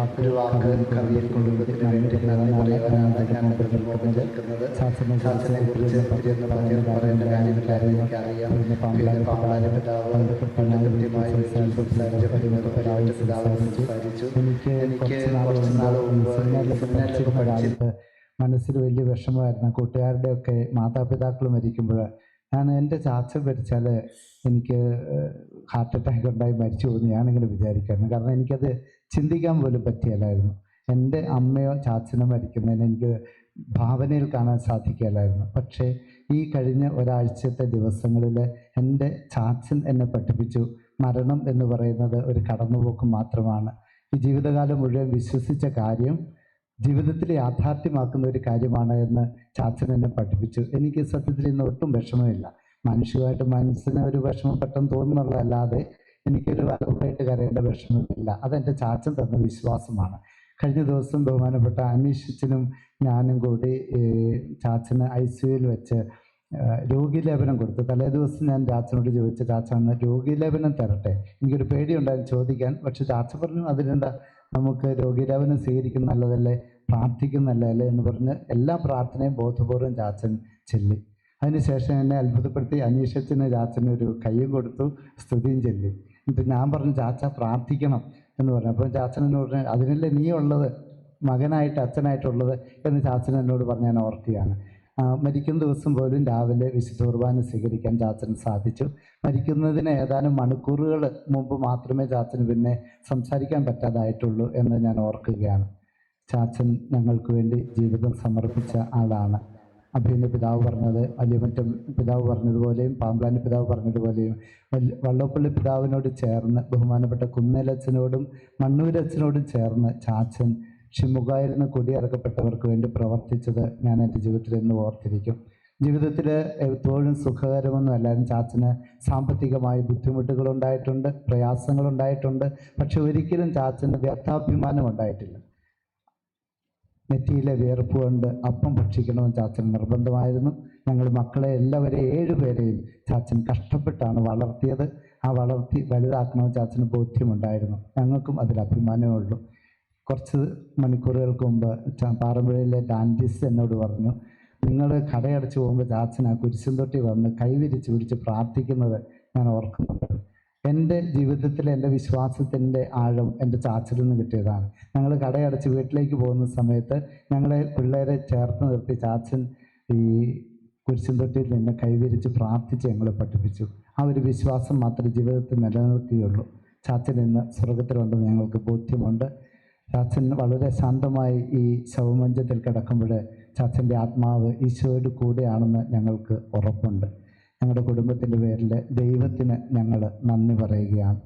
വാക്ക് കവിയൽ കുടുംബത്തിന് വേണ്ടി നന്ദി പറയുവാനാണ് ഞാൻ മുമ്പോട്ട് നിൽക്കുന്നത്. ചാച്ചനെ കുറിച്ച് ഒത്തിരി പറയേണ്ട കാര്യമില്ലായിരുന്നു, എനിക്കറിയാം. പിന്നെ പാമ്പ്ലാനി പിതാവ് വളരെ കൃത്യമായി സംസാരിച്ചു, പിതാവ് സംസാരിച്ചു. എനിക്ക് കുറച്ച് നാൾ മുമ്പ് സെമിനാറിലൊക്കെ പഠിച്ചിട്ട് മനസ്സിൽ വലിയ വിഷമമായിരുന്നു. കൂട്ടുകാരുടെയൊക്കെ മാതാപിതാക്കൾ മരിക്കുമ്പോൾ ഞാൻ എൻ്റെ ചാച്ചൻ മരിച്ചാൽ എനിക്ക് ഹാർട്ട് അറ്റാക്ക് ഉണ്ടായി മരിച്ചു പോകുന്നു ഞാനിങ്ങനെ വിചാരിക്കായിരുന്നു. കാരണം എനിക്കത് ചിന്തിക്കാൻ പോലും പറ്റിയല്ലായിരുന്നു. എൻ്റെ അമ്മയോ ചാച്ചനോ മരിക്കുന്നതിന് എനിക്ക് ഭാവനയിൽ കാണാൻ സാധിക്കില്ലായിരുന്നു. പക്ഷേ ഈ കഴിഞ്ഞ ഒരാഴ്ചത്തെ ദിവസങ്ങളിൽ എൻ്റെ ചാച്ചൻ എന്നെ പഠിപ്പിച്ചു, മരണം എന്ന് പറയുന്നത് ഒരു കടന്നുപോക്ക് മാത്രമാണ്. ഈ ജീവിതകാലം മുഴുവൻ വിശ്വസിച്ച കാര്യം ജീവിതത്തിൽ യാഥാർത്ഥ്യമാക്കുന്ന ഒരു കാര്യമാണ് എന്ന് ചാച്ചൻ എന്നെ പഠിപ്പിച്ചു. എനിക്ക് സത്യത്തിൽ ഇന്ന് ഒട്ടും വിഷമമില്ല. മനുഷ്യമായിട്ട് മനസ്സിന് ഒരു വിഷമം പെട്ടെന്ന് തോന്നുന്നുള്ളതല്ലാതെ എനിക്കൊരു വരവായിട്ട് കരയേണ്ട വിഷമമില്ല. അതെൻ്റെ ചാച്ചൻ തന്ന വിശ്വാസമാണ്. കഴിഞ്ഞ ദിവസം ബഹുമാനപ്പെട്ട അനീഷച്ചനും ഞാനും കൂടി ചാച്ചന് ICUവിൽ വെച്ച് രോഗീലേപനം കൊടുത്തു. തലേ ദിവസം ഞാൻ ചാച്ചനോട് ചോദിച്ചു, ചാച്ചന് രോഗീലേപനം തരട്ടെ, എനിക്കൊരു പേടിയുണ്ടായിരുന്നു ചോദിക്കാൻ. പക്ഷെ ചാച്ച പറഞ്ഞു അതിനെന്താ, നമുക്ക് രോഗീലേപനം സ്വീകരിക്കുന്ന നല്ലതല്ലേ, പ്രാർത്ഥിക്കുന്നല്ലേ എന്ന് പറഞ്ഞ് എല്ലാ പ്രാർത്ഥനയും ബോധപൂർവം ചാച്ചൻ ചൊല്ലി. അതിനുശേഷം എന്നെ അത്ഭുതപ്പെടുത്തി അനീഷച്ചന് ചാച്ചന് ഒരു കയ്യും കൊടുത്തു, സ്തുതിയും ചൊല്ലി. എന്നിട്ട് ഞാൻ പറഞ്ഞു ചാച്ച പ്രാർത്ഥിക്കണം എന്ന് പറഞ്ഞു. അപ്പോൾ ചാച്ചൻ എന്നോട് പറഞ്ഞു അതിനല്ലേ നീ ഉള്ളത്, മകനായിട്ട് അച്ഛനായിട്ടുള്ളത് എന്ന് ചാച്ചൻ എന്നോട് പറഞ്ഞ് ഞാൻ ഓർക്കുകയാണ്. മരിക്കുന്ന ദിവസം പോലും രാവിലെ വിശുദ്ധ കുർബാന സ്വീകരിക്കാൻ ചാച്ചന് സാധിച്ചു. മരിക്കുന്നതിന് ഏതാനും മണിക്കൂറുകൾ മുമ്പ് മാത്രമേ ചാച്ചന് പിന്നെ സംസാരിക്കാൻ പറ്റാതായിട്ടുള്ളൂ എന്ന് ഞാൻ ഓർക്കുകയാണ്. ചാച്ചൻ ഞങ്ങൾക്ക് വേണ്ടി ജീവിതം സമർപ്പിച്ച ആളാണ്. അഭിനയ പിതാവ് പറഞ്ഞത്, അലിമറ്റം പിതാവ് പറഞ്ഞതുപോലെയും പാമ്പ്ലാനി പിതാവ് പറഞ്ഞതുപോലെയും വള്ളപ്പള്ളി പിതാവിനോട് ചേർന്ന് ബഹുമാനപ്പെട്ട കുന്നേലച്ഛനോടും മണ്ണൂരച്ഛനോടും ചേർന്ന് ചാച്ചൻ ഷിമുഖായിൽ നിന്ന് കുടിയിറക്കപ്പെട്ടവർക്ക് വേണ്ടി പ്രവർത്തിച്ചത് ഞാൻ എൻ്റെ ജീവിതത്തിൽ എന്ന് ഓർത്തിരിക്കും. ജീവിതത്തിൽ എപ്പോഴും സുഖകരമൊന്നും അല്ലായിരുന്നു. ചാച്ചന് സാമ്പത്തികമായി ബുദ്ധിമുട്ടുകളുണ്ടായിട്ടുണ്ട്, പ്രയാസങ്ങളുണ്ടായിട്ടുണ്ട്. പക്ഷെ ഒരിക്കലും ചാച്ചന് വ്യർത്ഥാഭിമാനം ഉണ്ടായിട്ടില്ല. നെറ്റിയിലെ വിയർപ്പ് കൊണ്ട് അപ്പം ഭക്ഷിക്കണമെന്ന് ചാച്ചന് നിർബന്ധമായിരുന്നു. ഞങ്ങൾ മക്കളെ എല്ലാവരെയും 7 പേരെയും ചാച്ചൻ കഷ്ടപ്പെട്ടാണ് വളർത്തിയത്. ആ വളർത്തി വലുതാക്കണമെന്ന് ചാച്ചന് ബോധ്യമുണ്ടായിരുന്നു. ഞങ്ങൾക്കും അതിൽ അഭിമാനമേ ഉള്ളൂ. കുറച്ച് മണിക്കൂറുകൾക്ക് മുമ്പ് പാറമ്പുഴയിലെ ഡാൻഡിസ് എന്നോട് പറഞ്ഞു, നിങ്ങൾ കടയടച്ച് പോകുമ്പോൾ ചാച്ചൻ ആ കുരിശും തൊട്ടി വന്ന് കൈവിരിച്ച് പിടിച്ച് പ്രാർത്ഥിക്കുന്നത് ഞാൻ ഓർക്കുന്നുണ്ട്. എൻ്റെ ജീവിതത്തിൽ എൻ്റെ വിശ്വാസത്തിൻ്റെ ആഴം എൻ്റെ ചാച്ചനിൽ നിന്ന് കിട്ടിയതാണ്. ഞങ്ങൾ കടയടച്ച് വീട്ടിലേക്ക് പോകുന്ന സമയത്ത് ഞങ്ങളെ പിള്ളേരെ ചേർത്ത് നിർത്തി ചാച്ചൻ ഈ കുരിശും തൊട്ടിയിൽ നിന്ന് കൈവിരിച്ച് പ്രാർത്ഥിച്ച് ഞങ്ങളെ പഠിപ്പിച്ചു. ആ ഒരു വിശ്വാസം മാത്രമേ ജീവിതത്തിൽ നിലനിർത്തിയുള്ളൂ. ചാച്ചൻ ഇന്ന് സ്വർഗത്തിലുണ്ടെന്ന് ഞങ്ങൾക്ക് ബോധ്യമുണ്ട്. ചാച്ചൻ വളരെ ശാന്തമായി ഈ ശവമഞ്ചത്തിൽ കിടക്കുമ്പോൾ ചാച്ചൻ്റെ ആത്മാവ് ഈശോയുടെ കൂടെയാണെന്ന് ഞങ്ങൾക്ക് ഉറപ്പുണ്ട്. ഞങ്ങളുടെ കുടുംബത്തിൻ്റെ പേരിൽ ദൈവത്തിന് ഞങ്ങൾ നന്ദി പറയുകയാണ്.